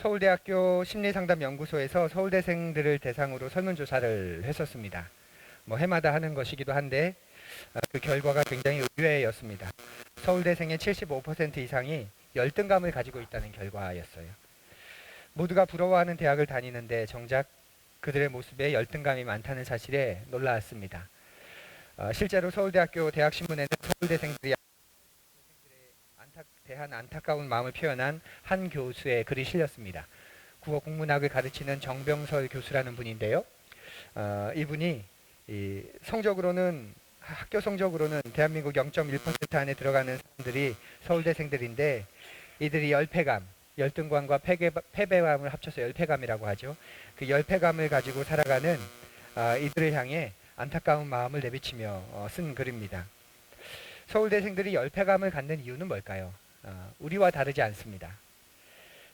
서울대학교 심리상담연구소에서 서울대생들을 대상으로 설문조사를 했었습니다. 뭐 해마다 하는 것이기도 한데 그 결과가 굉장히 의외였습니다. 서울대생의 75% 이상이 열등감을 가지고 있다는 결과였어요. 모두가 부러워하는 대학을 다니는데 정작 그들의 모습에 열등감이 많다는 사실에 놀라웠습니다. 실제로 서울대학교 대학신문에는 서울대생들이 대한 안타까운 마음을 표현한 한 교수의 글이 실렸습니다. 국어 국문학을 가르치는 정병설 교수라는 분인데요. 이분이 성적으로는 학교 성적으로는 대한민국 0.1% 안에 들어가는 사람들이 서울대생들인데 이들이 열패감, 열등감과 패배감을 합쳐서 열패감이라고 하죠. 그 열패감을 가지고 살아가는 이들을 향해 안타까운 마음을 내비치며 쓴 글입니다. 서울대생들이 열패감을 갖는 이유는 뭘까요? 우리와 다르지 않습니다.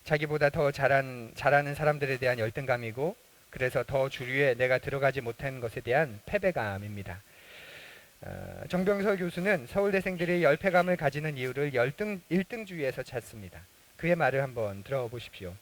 자기보다 더 잘하는 사람들에 대한 열등감이고 그래서 더 주류에 내가 들어가지 못한 것에 대한 패배감입니다. 정병설 교수는 서울대생들이 열패감을 가지는 이유를 1등주의에서 찾습니다. 그의 말을 한번 들어보십시오.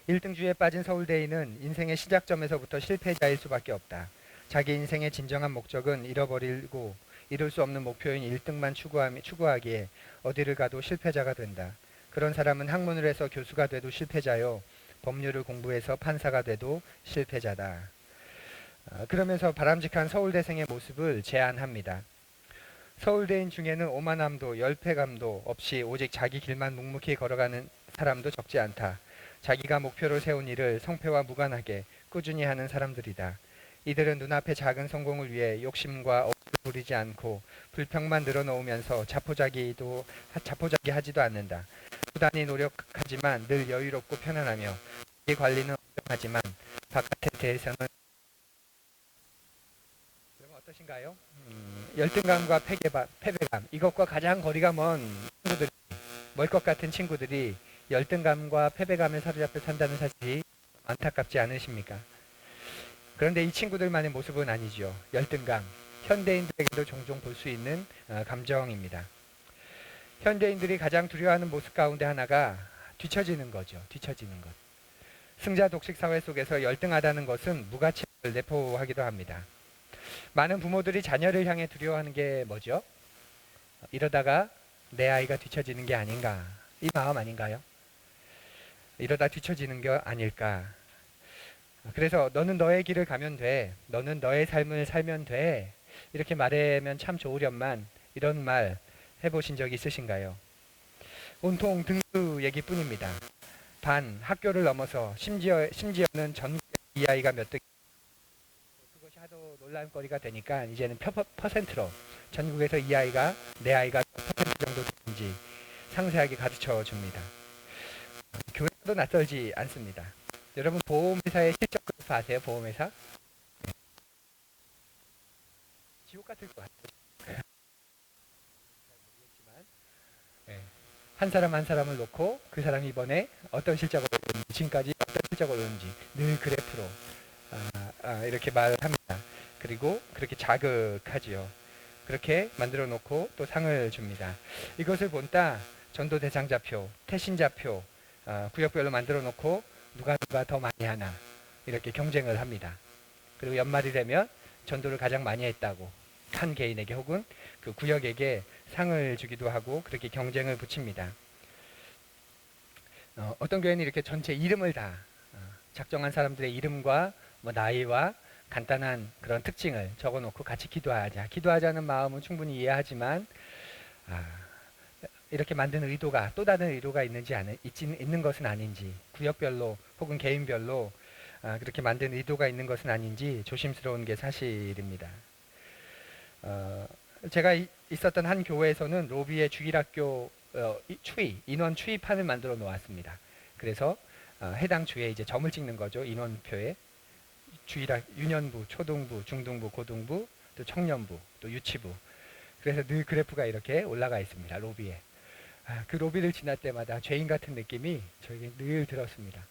1등주의에 빠진 서울대인은 인생의 시작점에서부터 실패자일 수밖에 없다. 자기 인생의 진정한 목적은 잃어버리고 이룰 수 없는 목표인 1등만 추구하기에 어디를 가도 실패자가 된다. 그런 사람은 학문을 해서 교수가 돼도 실패자요. 법률을 공부해서 판사가 돼도 실패자다. 그러면서 바람직한 서울대생의 모습을 제안합니다. 서울대인 중에는 오만함도 열패감도 없이 오직 자기 길만 묵묵히 걸어가는 사람도 적지 않다. 자기가 목표로 세운 일을 성패와 무관하게 꾸준히 하는 사람들이다. 이들은 눈앞의 작은 성공을 위해 욕심과 억지를 부리지 않고 불평만 늘어놓으면서 자포자기하지도 않는다. 부단히 노력하지만 늘 여유롭고 편안하며 자기 관리는 엄정하지만 바깥에 대해서는 그러면 어떠신가요? 열등감과 패배감 이것과 가장 거리가 멀 것 같은 친구들이 열등감과 패배감에 사로잡혀 산다는 사실이 안타깝지 않으십니까? 그런데 이 친구들만의 모습은 아니죠. 열등감, 현대인들에게도 종종 볼 수 있는 감정입니다. 현대인들이 가장 두려워하는 모습 가운데 하나가 뒤처지는 거죠. 뒤처지는 것. 승자 독식 사회 속에서 열등하다는 것은 무가치를 내포하기도 합니다. 많은 부모들이 자녀를 향해 두려워하는 게 뭐죠? 이러다가 내 아이가 뒤처지는 게 아닌가. 이 마음 아닌가요? 이러다 뒤처지는 게 아닐까. 그래서 너는 너의 길을 가면 돼. 너는 너의 삶을 살면 돼. 이렇게 말하면 참 좋으련만 이런 말 해보신 적 있으신가요? 온통 등수 얘기뿐입니다. 학교를 넘어서 심지어는 전국에 이 아이가 몇 등 그것이 하도 놀랄거리가 되니까 이제는 퍼센트로 전국에서 이 아이가 내 아이가 몇 퍼센트 정도 되는지 상세하게 가르쳐 줍니다. 교회도 낯설지 않습니다. 여러분 보험회사의 실적 그래프 아세요? 보험회사? 지옥 같을 것 같아요. 네. 한 사람 한 사람을 놓고 그 사람이 이번에 어떤 실적을 얻었는지 지금까지 어떤 실적을 얻었는지 늘 그래프로 이렇게 말을 합니다. 그리고 그렇게 자극하지요. 그렇게 만들어 놓고 또 상을 줍니다. 이것을 본따 전도 대상자표, 태신자표 구역별로 만들어 놓고 누가 더 많이 하나 이렇게 경쟁을 합니다. 그리고 연말이 되면 전도를 가장 많이 했다고 한 개인에게 혹은 그 구역에게 상을 주기도 하고 그렇게 경쟁을 붙입니다. 어떤 교회는 이렇게 전체 이름을 다 작정한 사람들의 이름과 뭐 나이와 간단한 그런 특징을 적어놓고 같이 기도하자는 마음은 충분히 이해하지만 이렇게 만든 의도가 또 다른 의도가 있는 것은 아닌지 구역별로 혹은 개인별로 그렇게 만든 의도가 있는 것은 아닌지 조심스러운 게 사실입니다. 제가 있었던 한 교회에서는 로비에 주일학교 인원 추이판을 만들어 놓았습니다. 그래서 해당 주에 이제 점을 찍는 거죠. 인원표에 유년부, 초등부, 중등부, 고등부, 또 청년부, 또 유치부. 그래서 늘 그래프가 이렇게 올라가 있습니다. 로비에. 그 로비를 지날 때마다 죄인 같은 느낌이 저에게 늘 들었습니다.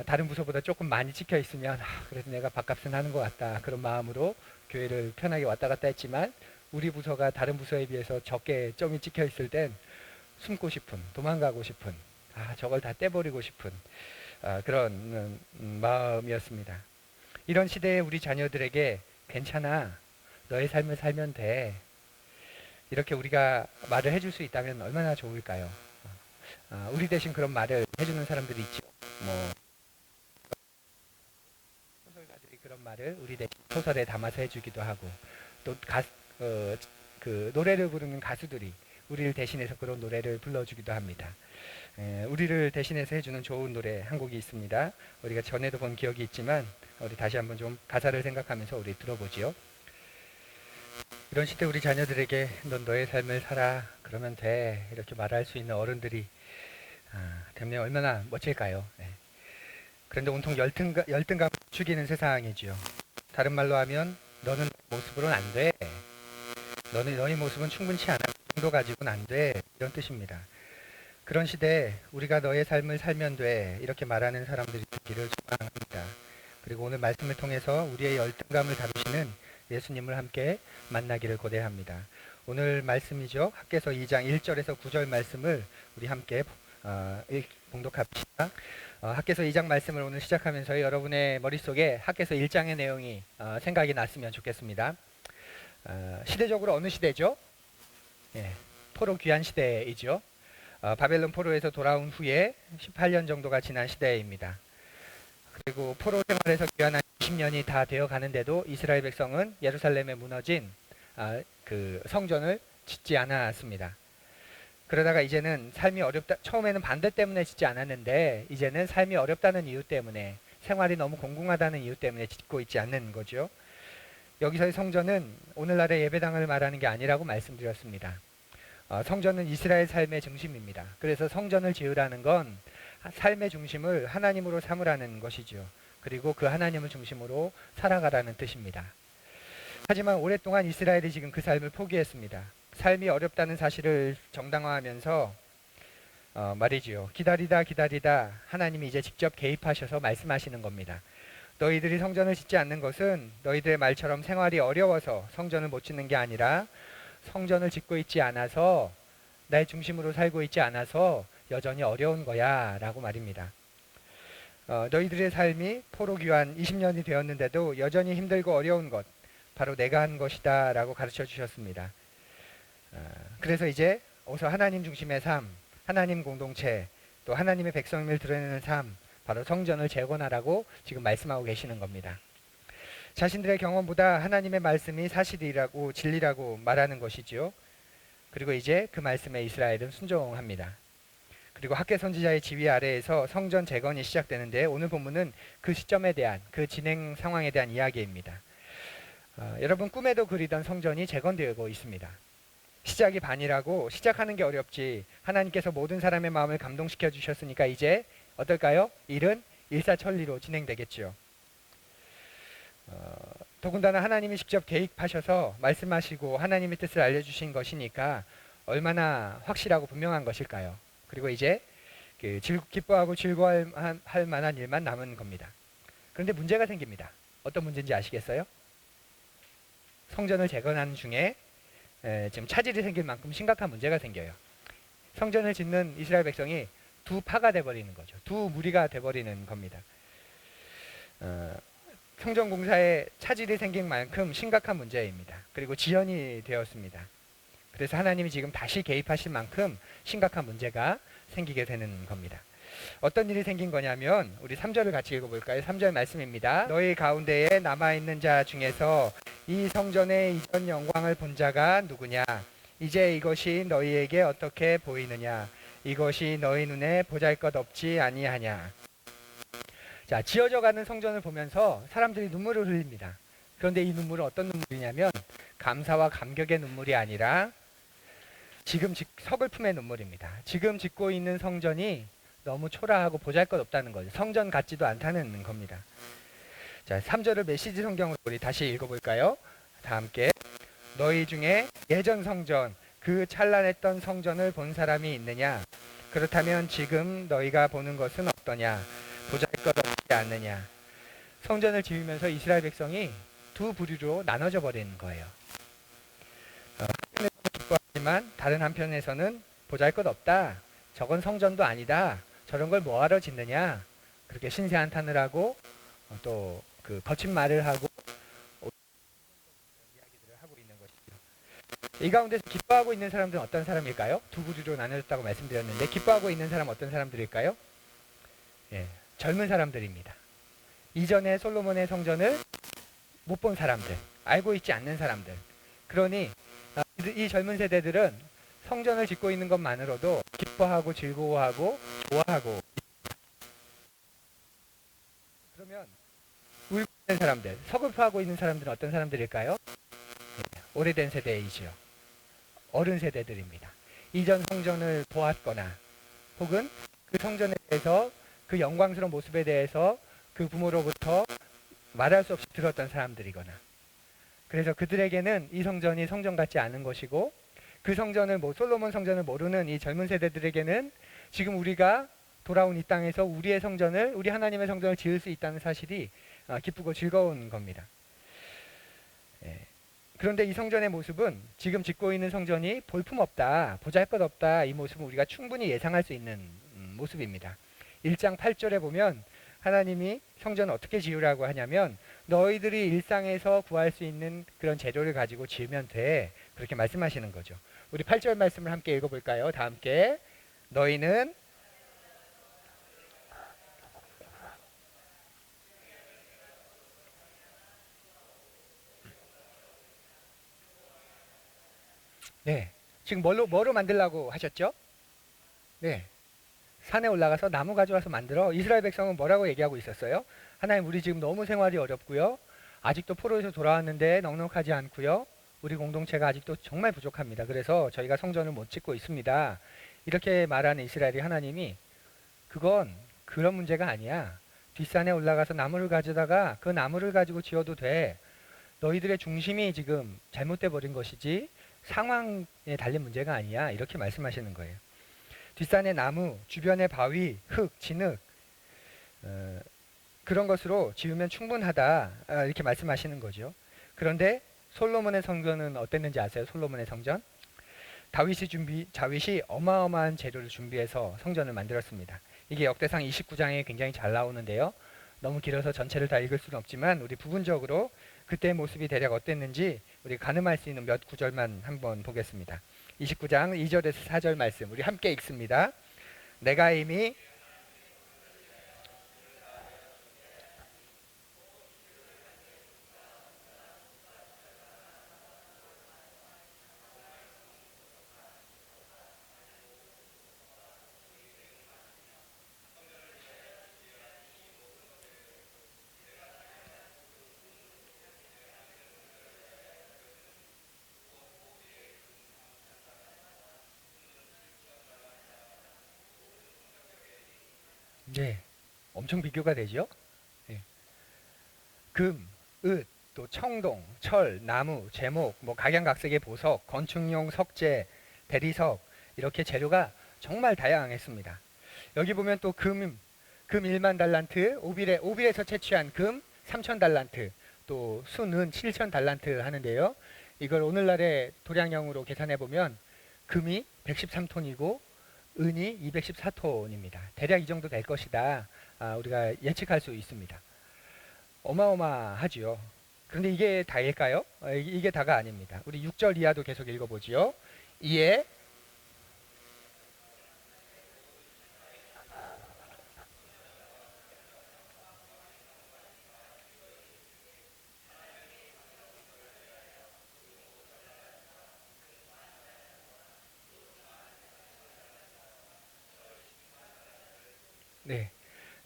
다른 부서보다 조금 많이 찍혀 있으면 그래도 내가 밥값은 하는 것 같다. 그런 마음으로 교회를 편하게 왔다 갔다 했지만 우리 부서가 다른 부서에 비해서 적게 점이 찍혀 있을 땐 숨고 싶은, 도망가고 싶은 저걸 다 떼버리고 싶은 그런 마음이었습니다. 이런 시대에 우리 자녀들에게 괜찮아, 너의 삶을 살면 돼, 이렇게 우리가 말을 해줄 수 있다면 얼마나 좋을까요? 우리 대신 그런 말을 해주는 사람들이 있죠. 뭐 소설가들이 그런 말을 우리 대신 소설에 담아서 해주기도 하고, 또 그 노래를 부르는 가수들이 우리를 대신해서 그런 노래를 불러주기도 합니다. 우리를 대신해서 해주는 좋은 노래 한 곡이 있습니다. 우리가 전에도 본 기억이 있지만 우리 다시 한번 좀 가사를 생각하면서 우리 들어보지요. 이런 시대 우리 자녀들에게 넌 너의 삶을 살아, 그러면 돼, 이렇게 말할 수 있는 어른들이 되면 얼마나 멋질까요? 네. 그런데 온통 열등감을 죽이는 세상이지요. 다른 말로 하면 너는 모습으로는 안 돼, 너의 모습은 충분치 않아, 그 정도 가지고는 안 돼, 이런 뜻입니다. 그런 시대에 우리가 너의 삶을 살면 돼, 이렇게 말하는 사람들이 있기를 소망합니다. 그리고 오늘 말씀을 통해서 우리의 열등감을 다루시는 예수님을 함께 만나기를 고대합니다. 오늘 말씀이죠. 학개서 2장 1절에서 9절 말씀을 우리 함께 봉독합시다. 학개서 2장 말씀을 오늘 시작하면서 여러분의 머릿속에 학개서 1장의 내용이 생각이 났으면 좋겠습니다. 시대적으로 어느 시대죠? 포로 귀환 시대이죠. 바벨론 포로에서 돌아온 후에 18년 정도가 지난 시대입니다. 그리고 포로 생활에서 귀환한 20년이 다 되어 가는데도 이스라엘 백성은 예루살렘에 무너진 그 성전을 짓지 않았습니다. 그러다가 이제는 삶이 어렵다, 처음에는 반대 때문에 짓지 않았는데 이제는 삶이 어렵다는 이유 때문에, 생활이 너무 공공하다는 이유 때문에 짓고 있지 않는 거죠. 여기서의 성전은 오늘날의 예배당을 말하는 게 아니라고 말씀드렸습니다. 성전은 이스라엘 삶의 중심입니다. 그래서 성전을 지으라는 건 삶의 중심을 하나님으로 삼으라는 것이죠. 그리고 그 하나님을 중심으로 살아가라는 뜻입니다. 하지만 오랫동안 이스라엘이 지금 그 삶을 포기했습니다. 삶이 어렵다는 사실을 정당화하면서 말이지요. 기다리다 하나님이 이제 직접 개입하셔서 말씀하시는 겁니다. 너희들이 성전을 짓지 않는 것은 너희들의 말처럼 생활이 어려워서 성전을 못 짓는 게 아니라 성전을 짓고 있지 않아서, 나의 중심으로 살고 있지 않아서 여전히 어려운 거야 라고 말입니다. 너희들의 삶이 포로 귀환 20년이 되었는데도 여전히 힘들고 어려운 것, 바로 내가 한 것이다 라고 가르쳐 주셨습니다. 그래서 이제 어서 하나님 중심의 삶, 하나님 공동체, 또 하나님의 백성임을 드러내는 삶, 바로 성전을 재건하라고 지금 말씀하고 계시는 겁니다. 자신들의 경험보다 하나님의 말씀이 사실이라고, 진리라고 말하는 것이지요. 그리고 이제 그 말씀에 이스라엘은 순종합니다. 그리고 학개 선지자의 지휘 아래에서 성전 재건이 시작되는데, 오늘 본문은 그 시점에 대한, 그 진행 상황에 대한 이야기입니다. 여러분, 꿈에도 그리던 성전이 재건되고 있습니다. 시작이 반이라고, 시작하는 게 어렵지 하나님께서 모든 사람의 마음을 감동시켜 주셨으니까 이제 어떨까요? 일은 일사천리로 진행되겠죠. 더군다나 하나님이 직접 개입하셔서 말씀하시고 하나님의 뜻을 알려주신 것이니까 얼마나 확실하고 분명한 것일까요? 그리고 이제 기뻐하고 즐거워할 만한 일만 남은 겁니다. 그런데 문제가 생깁니다. 어떤 문제인지 아시겠어요? 성전을 재건하는 중에 지금 차질이 생길 만큼 심각한 문제가 생겨요. 성전을 짓는 이스라엘 백성이 두 파가 돼버리는 거죠. 두 무리가 돼버리는 겁니다. 성전 공사에 차질이 생긴 만큼 심각한 문제입니다. 그리고 지연이 되었습니다. 그래서 하나님이 지금 다시 개입하실 만큼 심각한 문제가 생기게 되는 겁니다. 어떤 일이 생긴 거냐면 우리 3절을 같이 읽어볼까요? 3절 말씀입니다. 너희 가운데에 남아있는 자 중에서 이 성전의 이전 영광을 본 자가 누구냐? 이제 이것이 너희에게 어떻게 보이느냐? 이것이 너희 눈에 보잘것없지 아니하냐? 자, 지어져가는 성전을 보면서 사람들이 눈물을 흘립니다. 그런데 이 눈물은 어떤 눈물이냐면 감사와 감격의 눈물이 아니라 지금 서글픔의 눈물입니다. 지금 짓고 있는 성전이 너무 초라하고 보잘것없다는 거죠. 성전 같지도 않다는 겁니다. 자, 3절을 메시지 성경으로 우리 다시 읽어볼까요? 다 함께. 너희 중에 예전 성전, 그 찬란했던 성전을 본 사람이 있느냐? 그렇다면 지금 너희가 보는 것은 어떠냐? 보잘것없지 않느냐? 성전을 지으면서 이스라엘 백성이 두 부류로 나눠져 버리는 거예요. 한편에서는 기뻐하지만 다른 한편에서는 보잘것없다. 저건 성전도 아니다. 저런 걸 뭐하러 짓느냐. 그렇게 신세한탄을 하고 또 그 거친 말을 하고 이야기들을 하고 있는 것이죠. 이 가운데서 기뻐하고 있는 사람들은 어떤 사람일까요? 두 부류로 나눠졌다고 말씀드렸는데 기뻐하고 있는 사람 어떤 사람들일까요? 예, 젊은 사람들입니다. 이전에 솔로몬의 성전을 못 본 사람들, 알고 있지 않는 사람들. 그러니 이 젊은 세대들은 성전을 짓고 있는 것만으로도 기뻐하고 즐거워하고 좋아하고. 그러면 울고 있는 사람들, 서글퍼하고 있는 사람들은 어떤 사람들일까요? 네, 오래된 세대이지요. 어른 세대들입니다. 이전 성전을 보았거나 혹은 그 성전에 대해서 그 영광스러운 모습에 대해서 그 부모로부터 말할 수 없이 들었던 사람들이거나, 그래서 그들에게는 이 성전이 성전 같지 않은 것이고 그 성전을 솔로몬 성전을 모르는 이 젊은 세대들에게는 지금 우리가 돌아온 이 땅에서 우리의 성전을, 우리 하나님의 성전을 지을 수 있다는 사실이 기쁘고 즐거운 겁니다. 예. 그런데 이 성전의 모습은 지금 짓고 있는 성전이 볼품없다, 보잘것없다, 이 모습은 우리가 충분히 예상할 수 있는 모습입니다. 1장 8절에 보면 하나님이 성전을 어떻게 지으라고 하냐면 너희들이 일상에서 구할 수 있는 그런 재료를 가지고 지으면 돼, 그렇게 말씀하시는 거죠. 우리 8절 말씀을 함께 읽어볼까요? 다 함께. 너희는 네, 지금 뭐로 만들라고 하셨죠? 네, 산에 올라가서 나무 가져와서 만들어. 이스라엘 백성은 뭐라고 얘기하고 있었어요? 하나님, 우리 지금 너무 생활이 어렵고요. 아직도 포로에서 돌아왔는데 넉넉하지 않고요. 우리 공동체가 아직도 정말 부족합니다. 그래서 저희가 성전을 못 짓고 있습니다. 이렇게 말하는 이스라엘이 하나님이 그건 그런 문제가 아니야. 뒷산에 올라가서 나무를 가져다가 그 나무를 가지고 지어도 돼. 너희들의 중심이 지금 잘못돼 버린 것이지 상황에 달린 문제가 아니야. 이렇게 말씀하시는 거예요. 뒷산의 나무, 주변의 바위, 흙, 진흙 그런 것으로 지으면 충분하다, 이렇게 말씀하시는 거죠. 그런데 솔로몬의 성전은 어땠는지 아세요? 솔로몬의 성전? 다윗이 어마어마한 재료를 준비해서 성전을 만들었습니다. 이게 역대상 29장에 굉장히 잘 나오는데요. 너무 길어서 전체를 다 읽을 수는 없지만 우리 부분적으로 그때의 모습이 대략 어땠는지 우리 가늠할 수 있는 몇 구절만 한번 보겠습니다. 29장 2절에서 4절 말씀 우리 함께 읽습니다. 내가 이미 네, 엄청 비교가 되죠. 네. 금, 읒, 또 청동, 철, 나무, 제목, 각양각색의 보석, 건축용 석재, 대리석 이렇게 재료가 정말 다양했습니다. 여기 보면 또 금 1만 달란트, 오빌에서 채취한 금 3천 달란트, 또 순은 7천 달란트 하는데요. 이걸 오늘날의 도량형으로 계산해 보면 금이 113톤이고 은이 214톤입니다. 대략 이 정도 될 것이다. 우리가 예측할 수 있습니다. 어마어마하지요. 그런데 이게 다일까요? 이게 다가 아닙니다. 우리 6절 이하도 계속 읽어보지요. 이에 네,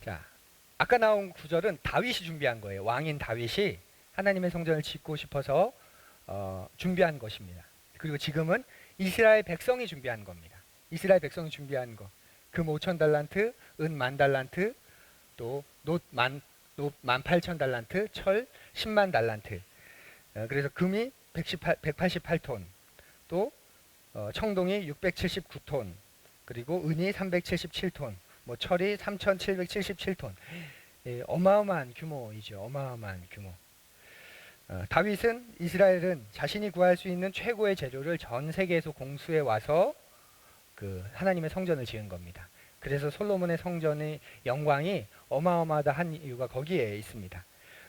자, 아까 나온 구절은 다윗이 준비한 거예요. 왕인 다윗이 하나님의 성전을 짓고 싶어서 준비한 것입니다. 그리고 지금은 이스라엘 백성이 준비한 겁니다. 이스라엘 백성이 준비한 거. 금 5천 달란트, 은 1만 달란트, 또 놋 18,000 달란트, 철 10만 달란트. 그래서 금이 188톤, 또 청동이 679톤, 그리고 은이 377톤, 철이 3,777톤. 예, 어마어마한 규모이죠. 어마어마한 규모. 다윗은 이스라엘은 자신이 구할 수 있는 최고의 재료를 전 세계에서 공수해 와서 그 하나님의 성전을 지은 겁니다. 그래서 솔로몬의 성전의 영광이 어마어마하다 한 이유가 거기에 있습니다.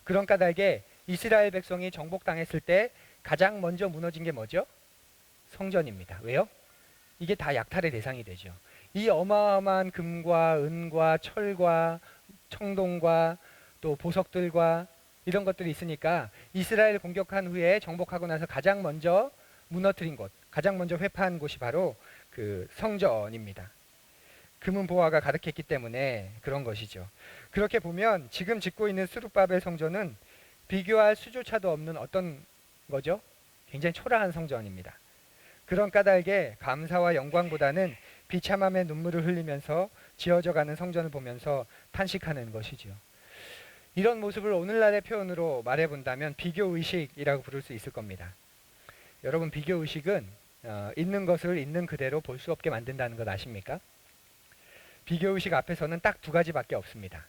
그런 까닭에 이스라엘 백성이 정복당했을 때 가장 먼저 무너진 게 뭐죠? 성전입니다. 왜요? 이게 다 약탈의 대상이 되죠. 이 어마어마한 금과 은과 철과 청동과 또 보석들과 이런 것들이 있으니까 이스라엘 공격한 후에 정복하고 나서 가장 먼저 무너뜨린 곳, 가장 먼저 회파한 곳이 바로 그 성전입니다. 금은 보화가 가득했기 때문에 그런 것이죠. 그렇게 보면 지금 짓고 있는 스룹바벨 성전은 비교할 수조차도 없는 어떤 거죠? 굉장히 초라한 성전입니다. 그런 까닭에 감사와 영광보다는 비참함의 눈물을 흘리면서 지어져가는 성전을 보면서 탄식하는 것이죠. 이런 모습을 오늘날의 표현으로 말해본다면 비교의식이라고 부를 수 있을 겁니다. 여러분, 비교의식은 있는 것을 있는 그대로 볼 수 없게 만든다는 것 아십니까? 비교의식 앞에서는 딱 두 가지밖에 없습니다.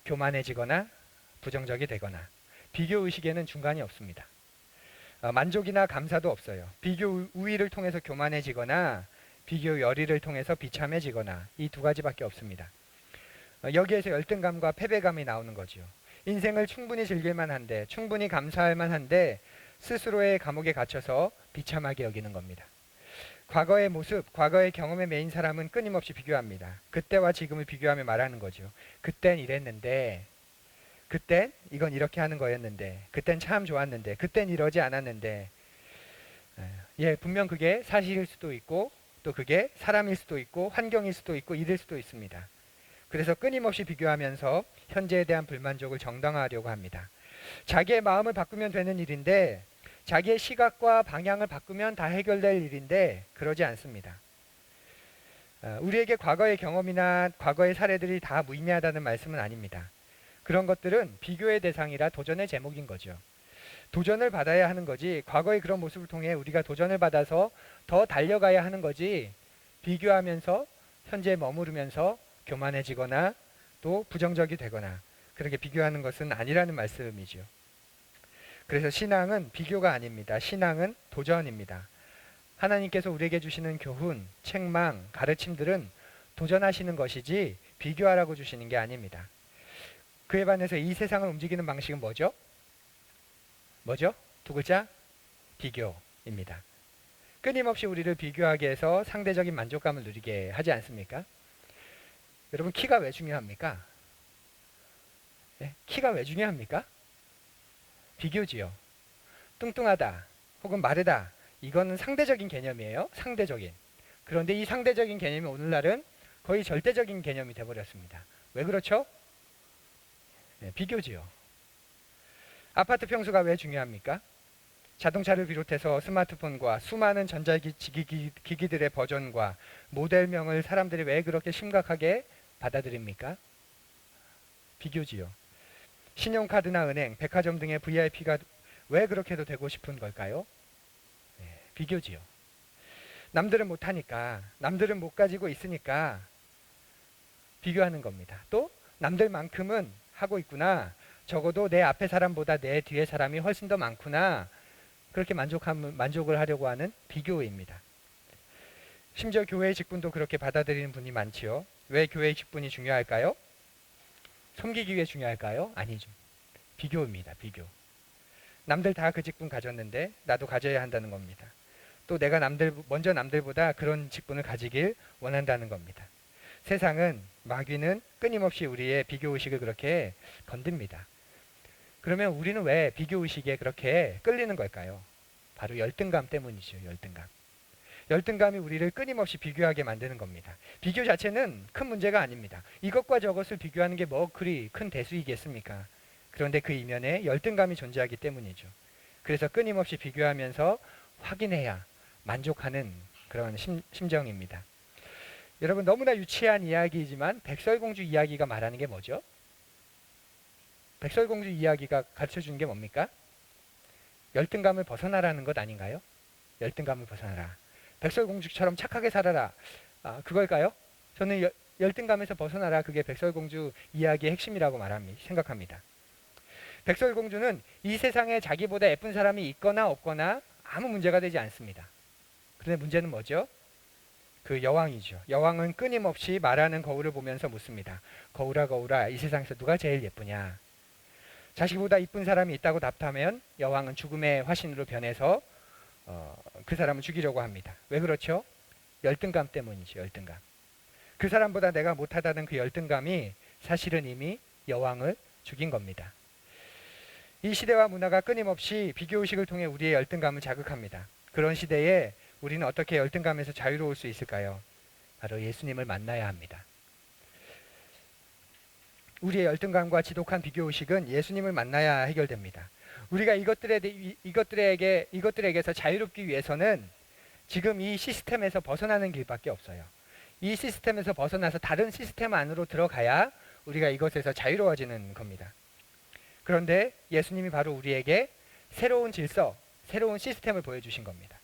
교만해지거나 부정적이 되거나. 비교의식에는 중간이 없습니다. 만족이나 감사도 없어요. 비교 우위를 통해서 교만해지거나 비교 열의를 통해서 비참해지거나 이 두 가지밖에 없습니다. 여기에서 열등감과 패배감이 나오는 거죠. 인생을 충분히 즐길만 한데 충분히 감사할 만한데 스스로의 감옥에 갇혀서 비참하게 여기는 겁니다. 과거의 모습, 과거의 경험에 매인 사람은 끊임없이 비교합니다. 그때와 지금을 비교하며 말하는 거죠. 그땐 이랬는데, 그땐 이건 이렇게 하는 거였는데, 그땐 참 좋았는데, 그땐 이러지 않았는데. 예, 분명 그게 사실일 수도 있고 또 그게 사람일 수도 있고 환경일 수도 있고 일일 수도 있습니다. 그래서 끊임없이 비교하면서 현재에 대한 불만족을 정당화하려고 합니다. 자기의 마음을 바꾸면 되는 일인데 자기의 시각과 방향을 바꾸면 다 해결될 일인데 그러지 않습니다. 우리에게 과거의 경험이나 과거의 사례들이 다 무의미하다는 말씀은 아닙니다. 그런 것들은 비교의 대상이라 도전의 제목인 거죠. 도전을 받아야 하는 거지 과거의 그런 모습을 통해 우리가 도전을 받아서 더 달려가야 하는 거지 비교하면서 현재에 머무르면서 교만해지거나 또 부정적이 되거나 그렇게 비교하는 것은 아니라는 말씀이죠. 그래서 신앙은 비교가 아닙니다. 신앙은 도전입니다. 하나님께서 우리에게 주시는 교훈, 책망, 가르침들은 도전하시는 것이지 비교하라고 주시는 게 아닙니다. 그에 반해서 이 세상을 움직이는 방식은 뭐죠? 뭐죠? 두 글자? 비교입니다. 끊임없이 우리를 비교하게 해서 상대적인 만족감을 누리게 하지 않습니까? 여러분, 키가 왜 중요합니까? 네? 키가 왜 중요합니까? 비교지요. 뚱뚱하다 혹은 마르다 이거는 상대적인 개념이에요. 상대적인. 그런데 이 상대적인 개념이 오늘날은 거의 절대적인 개념이 돼버렸습니다. 왜 그렇죠? 네, 비교지요. 아파트 평수가 왜 중요합니까? 자동차를 비롯해서 스마트폰과 수많은 전자기기들의 버전과 모델명을 사람들이 왜 그렇게 심각하게 받아들입니까? 비교지요. 신용카드나 은행, 백화점 등의 VIP가 왜 그렇게도 되고 싶은 걸까요? 네, 비교지요. 남들은 못하니까, 남들은 못 가지고 있으니까 비교하는 겁니다. 또 남들만큼은 하고 있구나. 적어도 내 앞에 사람보다 내 뒤에 사람이 훨씬 더 많구나. 그렇게 만족을 하려고 하는 비교입니다. 심지어 교회의 직분도 그렇게 받아들이는 분이 많지요. 왜 교회의 직분이 중요할까요? 섬기기 위해 중요할까요? 아니죠. 비교입니다. 비교. 남들 다 그 직분 가졌는데 나도 가져야 한다는 겁니다. 또 내가 먼저 남들보다 그런 직분을 가지길 원한다는 겁니다. 세상은, 마귀는 끊임없이 우리의 비교의식을 그렇게 건듭니다. 그러면 우리는 왜 비교의식에 그렇게 끌리는 걸까요? 바로 열등감 때문이죠. 열등감. 열등감이 우리를 끊임없이 비교하게 만드는 겁니다. 비교 자체는 큰 문제가 아닙니다. 이것과 저것을 비교하는 게 뭐 그리 큰 대수이겠습니까? 그런데 그 이면에 열등감이 존재하기 때문이죠. 그래서 끊임없이 비교하면서 확인해야 만족하는 그런 심정입니다. 여러분, 너무나 유치한 이야기이지만 백설공주 이야기가 말하는 게 뭐죠? 백설공주 이야기가 가르쳐주는 게 뭡니까? 열등감을 벗어나라는 것 아닌가요? 열등감을 벗어나라. 백설공주처럼 착하게 살아라. 그걸까요? 저는 열등감에서 벗어나라. 그게 백설공주 이야기의 핵심이라고 생각합니다. 백설공주는 이 세상에 자기보다 예쁜 사람이 있거나 없거나 아무 문제가 되지 않습니다. 그런데 문제는 뭐죠? 그 여왕이죠. 여왕은 끊임없이 말하는 거울을 보면서 묻습니다. 거울아 거울아 이 세상에서 누가 제일 예쁘냐? 자식보다 이쁜 사람이 있다고 답하면 여왕은 죽음의 화신으로 변해서 그 사람을 죽이려고 합니다. 왜 그렇죠? 열등감 때문이죠. 열등감. 그 사람보다 내가 못하다는 그 열등감이 사실은 이미 여왕을 죽인 겁니다. 이 시대와 문화가 끊임없이 비교의식을 통해 우리의 열등감을 자극합니다. 그런 시대에 우리는 어떻게 열등감에서 자유로울 수 있을까요? 바로 예수님을 만나야 합니다. 우리의 열등감과 지독한 비교의식은 예수님을 만나야 해결됩니다. 우리가 이것들에게서 자유롭기 위해서는 지금 이 시스템에서 벗어나는 길밖에 없어요. 이 시스템에서 벗어나서 다른 시스템 안으로 들어가야 우리가 이것에서 자유로워지는 겁니다. 그런데 예수님이 바로 우리에게 새로운 질서, 새로운 시스템을 보여주신 겁니다.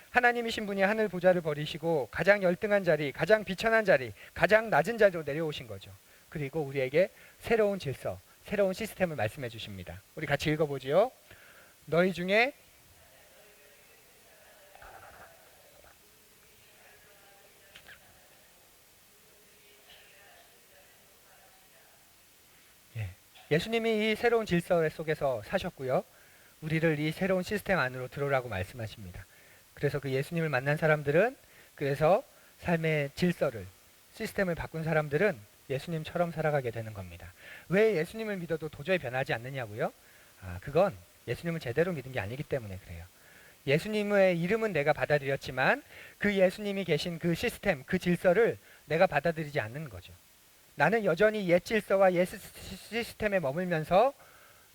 하나님이신 분이 하늘 보좌를 버리시고 가장 열등한 자리, 가장 비천한 자리, 가장 낮은 자리로 내려오신 거죠. 그리고 우리에게 새로운 질서, 새로운 시스템을 말씀해 주십니다. 우리 같이 읽어보지요. 너희 중에 예수님이 이 새로운 질서 속에서 사셨고요. 우리를 이 새로운 시스템 안으로 들어오라고 말씀하십니다. 그래서 그 예수님을 만난 사람들은, 그래서 삶의 질서를, 시스템을 바꾼 사람들은 예수님처럼 살아가게 되는 겁니다. 왜 예수님을 믿어도 도저히 변하지 않느냐고요? 그건 예수님을 제대로 믿은 게 아니기 때문에 그래요. 예수님의 이름은 내가 받아들였지만 그 예수님이 계신 그 시스템, 그 질서를 내가 받아들이지 않는 거죠. 나는 여전히 옛 질서와 옛 시스템에 머물면서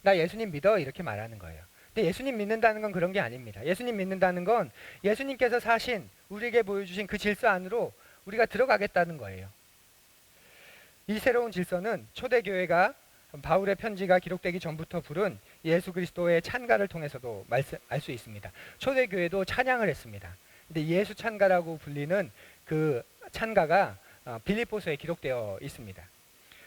나 예수님 믿어 이렇게 말하는 거예요. 근데 예수님 믿는다는 건 그런 게 아닙니다. 예수님 믿는다는 건 예수님께서 사신, 우리에게 보여주신 그 질서 안으로 우리가 들어가겠다는 거예요. 이 새로운 질서는 초대교회가 바울의 편지가 기록되기 전부터 부른 예수 그리스도의 찬가를 통해서도 알 수 있습니다. 초대교회도 찬양을 했습니다. 근데 예수 찬가라고 불리는 그 찬가가 빌립보서에 기록되어 있습니다.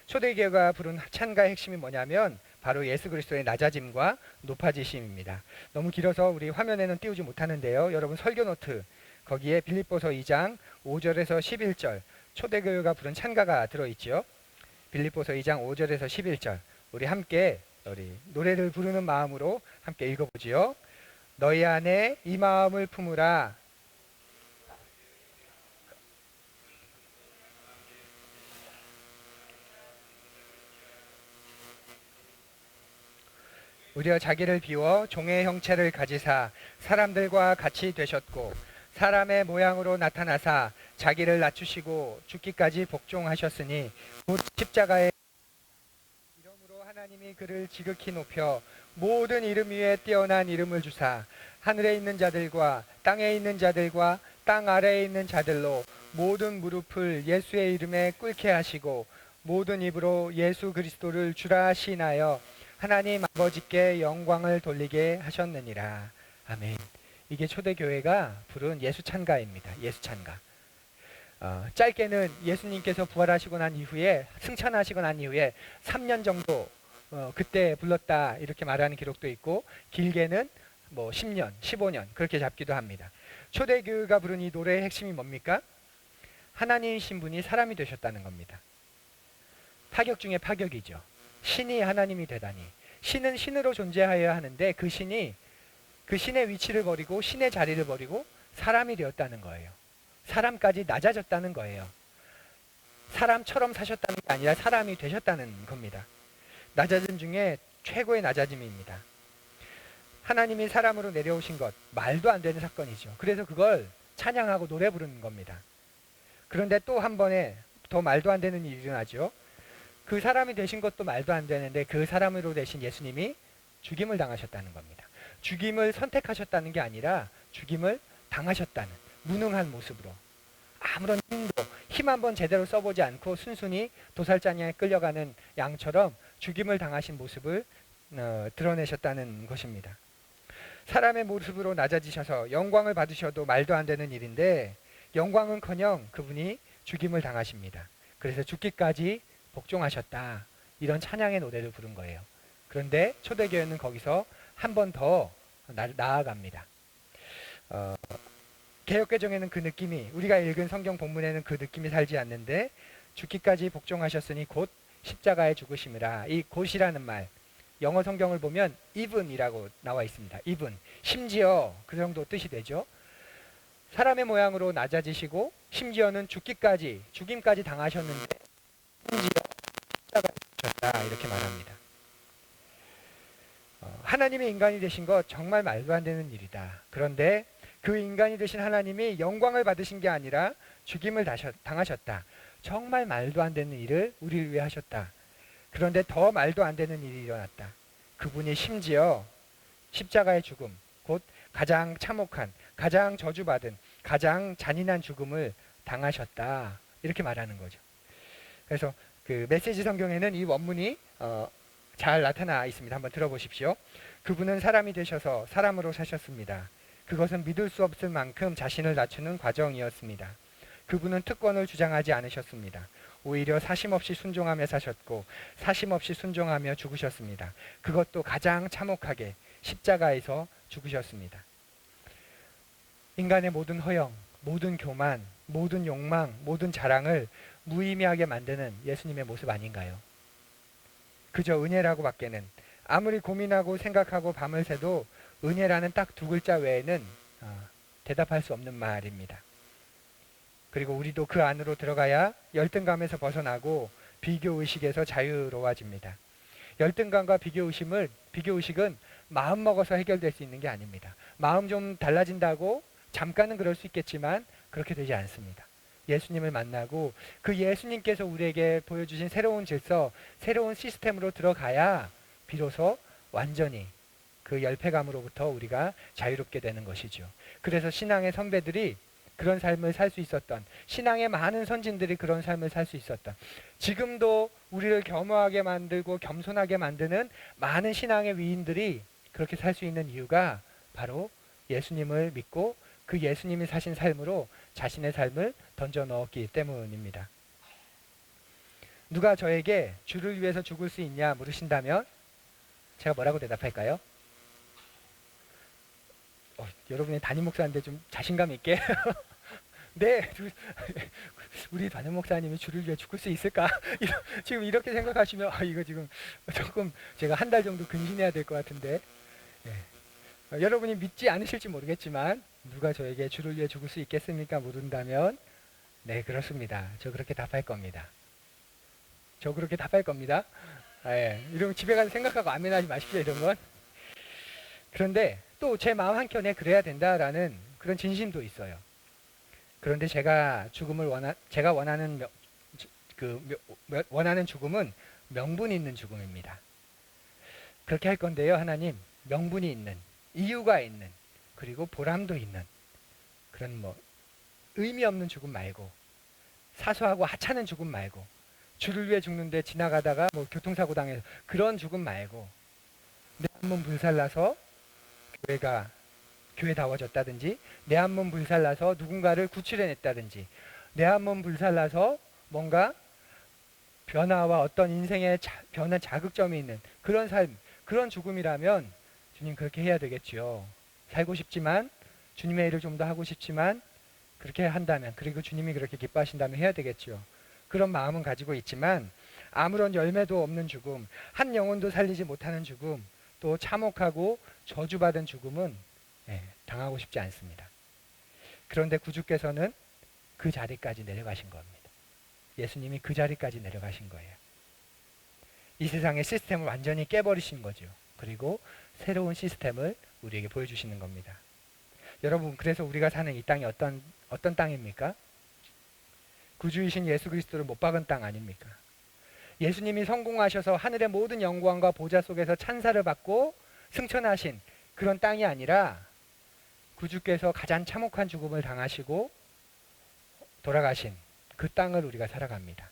초대교회가 부른 찬가의 핵심이 뭐냐면 바로 예수 그리스도의 낮아짐과 높아지심입니다. 너무 길어서 우리 화면에는 띄우지 못하는데요. 여러분 설교 노트 거기에 빌립보서 2장 5절에서 11절 초대교회가 부른 찬가가 들어있죠. 빌립보서 2장 5절에서 11절 우리 함께 노래를 부르는 마음으로 함께 읽어보지요. 너희 안에 이 마음을 품으라. 오히려 자기를 비워 종의 형체를 가지사 사람들과 같이 되셨고 사람의 모양으로 나타나사 자기를 낮추시고 죽기까지 복종하셨으니 곧 십자가에 이름으로 하나님이 그를 지극히 높여 모든 이름 위에 뛰어난 이름을 주사 하늘에 있는 자들과 땅에 있는 자들과 땅 아래에 있는 자들로 모든 무릎을 예수의 이름에 꿇게 하시고 모든 입으로 예수 그리스도를 주라 시인하여 하나님 아버지께 영광을 돌리게 하셨느니라. 아멘. 이게 초대교회가 부른 예수 찬가입니다. 예수 찬가. 짧게는 예수님께서 부활하시고 난 이후에 승천하시고 난 이후에 3년 정도 그때 불렀다 이렇게 말하는 기록도 있고 길게는 뭐 10년, 15년 그렇게 잡기도 합니다. 초대교회가 부른 이 노래의 핵심이 뭡니까? 하나님이신 분이 사람이 되셨다는 겁니다. 파격 중에 파격이죠. 신이 하나님이 되다니. 신은 신으로 존재하여야 하는데 그 신이 그 신의 위치를 버리고 신의 자리를 버리고 사람이 되었다는 거예요. 사람까지 낮아졌다는 거예요. 사람처럼 사셨다는 게 아니라 사람이 되셨다는 겁니다. 낮아짐 중에 최고의 낮아짐입니다. 하나님이 사람으로 내려오신 것, 말도 안 되는 사건이죠. 그래서 그걸 찬양하고 노래 부르는 겁니다. 그런데 또 한 번에 더 말도 안 되는 일이 일어나죠. 그 사람이 되신 것도 말도 안 되는데 그 사람으로 되신 예수님이 죽임을 당하셨다는 겁니다. 죽임을 선택하셨다는 게 아니라 죽임을 당하셨다는 무능한 모습으로 아무런 힘 한번 제대로 써보지 않고 순순히 도살장에 끌려가는 양처럼 죽임을 당하신 모습을 드러내셨다는 것입니다. 사람의 모습으로 낮아지셔서 영광을 받으셔도 말도 안 되는 일인데 영광은커녕 그분이 죽임을 당하십니다. 그래서 죽기까지 복종하셨다. 이런 찬양의 노래를 부른 거예요. 그런데 초대교회는 거기서 한 번 더 나아갑니다. 개역개정에는 그 느낌이, 우리가 읽은 성경 본문에는 그 느낌이 살지 않는데, 죽기까지 복종하셨으니 곧 십자가에 죽으심이라. 이 곧이라는 말, 영어 성경을 보면 even이라고 나와 있습니다. even, 심지어 그 정도 뜻이 되죠. 사람의 모양으로 낮아지시고 심지어는 죽임까지 당하셨는데 심지어 십자가에 죽으셨다, 이렇게 말합니다. 하나님의 인간이 되신 것 정말 말도 안 되는 일이다. 그런데 그 인간이 되신 하나님이 영광을 받으신 게 아니라 죽임을 당하셨다. 정말 말도 안 되는 일을 우리를 위해 하셨다. 그런데 더 말도 안 되는 일이 일어났다. 그분이 심지어 십자가의 죽음, 곧 가장 참혹한, 가장 저주받은, 가장 잔인한 죽음을 당하셨다, 이렇게 말하는 거죠. 그래서 그 메시지 성경에는 이 원문이 잘 나타나 있습니다. 한번 들어보십시오. 그분은 사람이 되셔서 사람으로 사셨습니다. 그것은 믿을 수 없을 만큼 자신을 낮추는 과정이었습니다. 그분은 특권을 주장하지 않으셨습니다. 오히려 사심없이 순종하며 사셨고 사심없이 순종하며 죽으셨습니다. 그것도 가장 참혹하게 십자가에서 죽으셨습니다. 인간의 모든 허영, 모든 교만, 모든 욕망, 모든 자랑을 무의미하게 만드는 예수님의 모습 아닌가요? 그저 은혜라고 밖에는, 아무리 고민하고 생각하고 밤을 새도 은혜라는 딱 두 글자 외에는 대답할 수 없는 말입니다. 그리고 우리도 그 안으로 들어가야 열등감에서 벗어나고 비교의식에서 자유로워집니다. 열등감과 비교의식은 마음 먹어서 해결될 수 있는 게 아닙니다. 마음 좀 달라진다고 잠깐은 그럴 수 있겠지만 그렇게 되지 않습니다. 예수님을 만나고 그 예수님께서 우리에게 보여주신 새로운 질서, 새로운 시스템으로 들어가야 비로소 완전히 그 열패감으로부터 우리가 자유롭게 되는 것이죠. 그래서 신앙의 선배들이 그런 삶을 살 수 있었던, 신앙의 많은 선진들이 그런 삶을 살 수 있었던, 지금도 우리를 겸허하게 만들고 겸손하게 만드는 많은 신앙의 위인들이 그렇게 살 수 있는 이유가 바로 예수님을 믿고 그 예수님이 사신 삶으로 자신의 삶을 던져 넣었기 때문입니다. 누가 저에게 주를 위해서 죽을 수 있냐 물으신다면 제가 뭐라고 대답할까요? 여러분이 담임 목사인데 좀 자신감 있게 네, 우리 담임 목사님이 주를 위해 죽을 수 있을까? 지금 이렇게 생각하시면 이거 지금 조금 제가 한 달 정도 근신해야 될 것 같은데, 네. 여러분이 믿지 않으실지 모르겠지만 누가 저에게 주를 위해 죽을 수 있겠습니까? 물은다면 네, 그렇습니다. 저 그렇게 답할 겁니다. 저 그렇게 답할 겁니다. 예, 이런 집에 가서 생각하고 아멘하지 마십시오, 이런 건. 그런데 또 제 마음 한켠에 그래야 된다라는 그런 진심도 있어요. 그런데 제가 원하는 죽음은 명분이 있는 죽음입니다. 그렇게 할 건데요, 하나님, 명분이 있는, 이유가 있는, 그리고 보람도 있는 그런 의미 없는 죽음 말고, 사소하고 하찮은 죽음 말고, 주를 위해 죽는데 지나가다가 교통사고 당해서 그런 죽음 말고, 내 한 몸 불살라서 교회다워졌다든지, 내 한 몸 불살라서 누군가를 구출해냈다든지, 내 한 몸 불살라서 뭔가 변화와 어떤 인생의 변화 자극점이 있는 그런 삶, 그런 죽음이라면 주님 그렇게 해야 되겠지요. 살고 싶지만, 주님의 일을 좀 더 하고 싶지만, 그렇게 한다면, 그리고 주님이 그렇게 기뻐하신다면 해야 되겠지요. 그런 마음은 가지고 있지만 아무런 열매도 없는 죽음, 한 영혼도 살리지 못하는 죽음, 또 참혹하고 저주받은 죽음은 당하고 싶지 않습니다. 그런데 구주께서는 그 자리까지 내려가신 겁니다. 예수님이 그 자리까지 내려가신 거예요. 이 세상의 시스템을 완전히 깨버리신 거죠. 그리고 새로운 시스템을 우리에게 보여주시는 겁니다. 여러분, 그래서 우리가 사는 이 땅이 어떤 땅입니까? 구주이신 예수 그리스도를 못 박은 땅 아닙니까? 예수님이 성공하셔서 하늘의 모든 영광과 보좌 속에서 찬사를 받고 승천하신 그런 땅이 아니라, 구주께서 가장 참혹한 죽음을 당하시고 돌아가신 그 땅을 우리가 살아갑니다.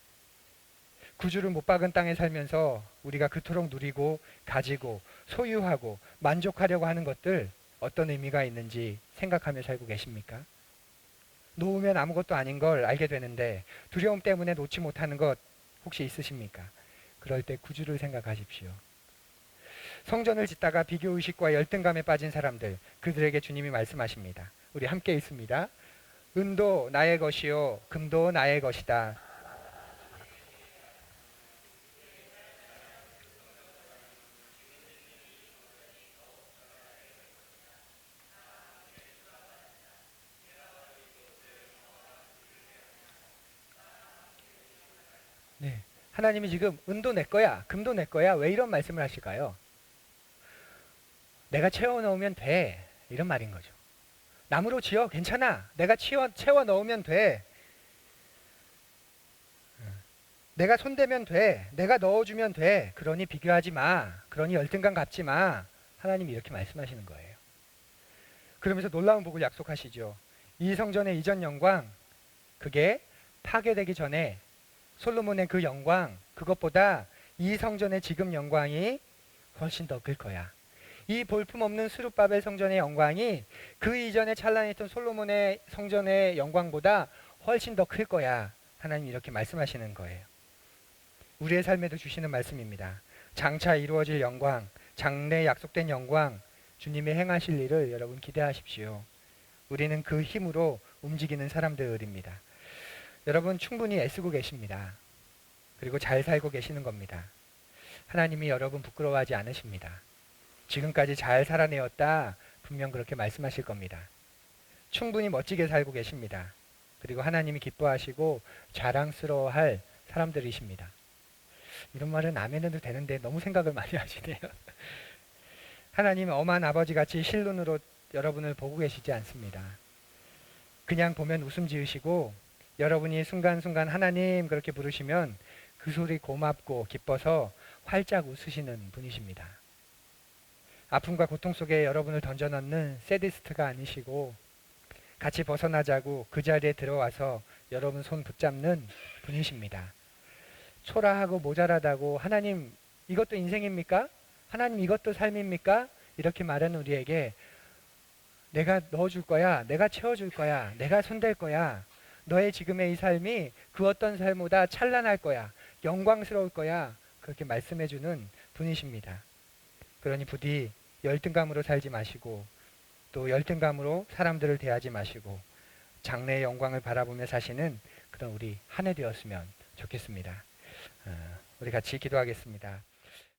구주를 못 박은 땅에 살면서 우리가 그토록 누리고 가지고 소유하고 만족하려고 하는 것들, 어떤 의미가 있는지 생각하며 살고 계십니까? 놓으면 아무것도 아닌 걸 알게 되는데 두려움 때문에 놓지 못하는 것 혹시 있으십니까? 그럴 때 구주를 생각하십시오. 성전을 짓다가 비교의식과 열등감에 빠진 사람들, 그들에게 주님이 말씀하십니다. 우리 함께 읽습니다. 은도 나의 것이요 금도 나의 것이다. 네. 하나님이 지금 은도 내 거야, 금도 내 거야. 왜 이런 말씀을 하실까요? 내가 채워 넣으면 돼. 이런 말인 거죠. 나무로 지어 괜찮아. 내가 채워 넣으면 돼. 내가 손대면 돼. 내가 넣어주면 돼. 그러니 비교하지 마. 그러니 열등감 갖지 마. 하나님이 이렇게 말씀하시는 거예요. 그러면서 놀라운 복을 약속하시죠. 이 성전의 이전 영광, 그게 파괴되기 전에 솔로몬의 그 영광, 그것보다 이 성전의 지금 영광이 훨씬 더 클 거야. 이 볼품없는 스룹바벨 성전의 영광이 그 이전에 찬란했던 솔로몬의 성전의 영광보다 훨씬 더 클 거야. 하나님 이렇게 말씀하시는 거예요. 우리의 삶에도 주시는 말씀입니다. 장차 이루어질 영광, 장래 약속된 영광, 주님의 행하실 일을 여러분 기대하십시오. 우리는 그 힘으로 움직이는 사람들입니다. 여러분 충분히 애쓰고 계십니다. 그리고 잘 살고 계시는 겁니다. 하나님이 여러분 부끄러워하지 않으십니다. 지금까지 잘 살아내었다 분명 그렇게 말씀하실 겁니다. 충분히 멋지게 살고 계십니다. 그리고 하나님이 기뻐하시고 자랑스러워할 사람들이십니다. 이런 말은 아멘 해도 되는데 너무 생각을 많이 하시네요. 하나님은 엄한 아버지같이 실눈으로 여러분을 보고 계시지 않습니다. 그냥 보면 웃음 지으시고 여러분이 순간순간 하나님 그렇게 부르시면 그 소리 고맙고 기뻐서 활짝 웃으시는 분이십니다. 아픔과 고통 속에 여러분을 던져넣는 새디스트가 아니시고 같이 벗어나자고 그 자리에 들어와서 여러분 손 붙잡는 분이십니다. 초라하고 모자라다고 하나님 이것도 인생입니까? 하나님 이것도 삶입니까? 이렇게 말하는 우리에게 내가 넣어줄 거야. 내가 채워줄 거야. 내가 손댈 거야. 너의 지금의 이 삶이 그 어떤 삶보다 찬란할 거야. 영광스러울 거야. 그렇게 말씀해주는 분이십니다. 그러니 부디 열등감으로 살지 마시고 또 열등감으로 사람들을 대하지 마시고 장래의 영광을 바라보며 사시는 그런 우리 한 해 되었으면 좋겠습니다. 우리 같이 기도하겠습니다.